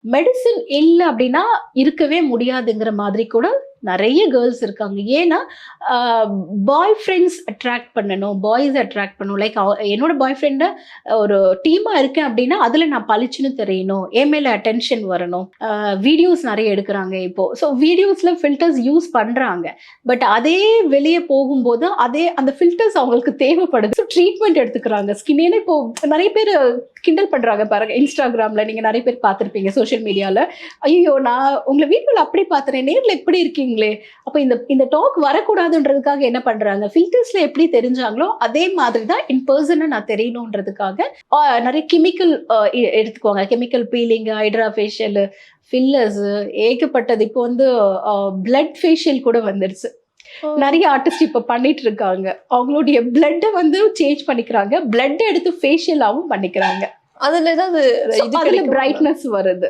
Medicine இல்ல அப்படின்னா இருக்கவே முடியாதுங்கிற மாதிரி கூட நெறைய கேர்ள்ஸ் இருக்காங்க. ஏன்னா, அ பாய் ஃப்ரெண்ட்ஸ் அட்ராக்ட் பண்ணணும், பாய்ஸ் அட்ராக்ட் பண்ணணும். லைக் என்னோட பாய் ஃப்ரெண்ட ஒரு டீமா இருக்கேன் அப்படின்னா, அதுல நான் பளிச்சுன்னு தெரியணும். என் மேல அட்டென்ஷன் வரணும். வீடியோஸ் நெறைய எடுக்குறாங்க இப்போ. ஸோ வீடியோஸ்ல ஃபில்டர்ஸ் யூஸ் பண்றாங்க. பட் அதே வெளிய போகும்போது, அதே அந்த ஃபில்டர்ஸ் அவங்களுக்கு தேவைப்படுது. ஸோ ட்ரீட்மெண்ட் எடுத்துக்கிறாங்க. ஸ்கின் ஏன்னா இப்போ நெறைய பேரு கிண்டல் பண்றாங்க பாருங்க. Instagramல நீங்க நெறைய பேர் பார்த்திருப்பீங்க சோசியல் மீடியால. ஐயய்யோ! நான் உங்கள வீடியோல அப்படி பார்த்தேனே, நேர்ல இப்படி இருக்கீங்களே! அப்ப இந்த இந்த டாக் வரக்கூடாதுன்றதுக்காக என்ன பண்றாங்க? ஃபில்டர்ஸ்ல எப்படி தெரிஞ்சாங்களோ, அதே மாதிரி தான் இன் பெர்சனா நான் தெரியணுன்றதுக்காக, நெறைய கெமிக்கல் எடுத்துக்குவாங்க. Chemical peeling, hydra facial, fillers ஏகப்பட்டது. இப்போ வந்து பிளட் ஃபேஷியல் கூட வந்துருச்சு. ஓ! நெறைய ஆர்டிஸ்ட் இப்ப பண்ணிட்டு இருக்காங்க. அவங்களுடைய பிளட்ட வந்து சேஞ்ச் பண்ணிக்கிறாங்க. பிளட் எடுத்து ஃபேஷியலாவும் பண்ணிக்கிறாங்க. அதுல ஏதாவது ஸோ இது அதுல கிடைக்குமா? பிரைட்னஸ் வருது.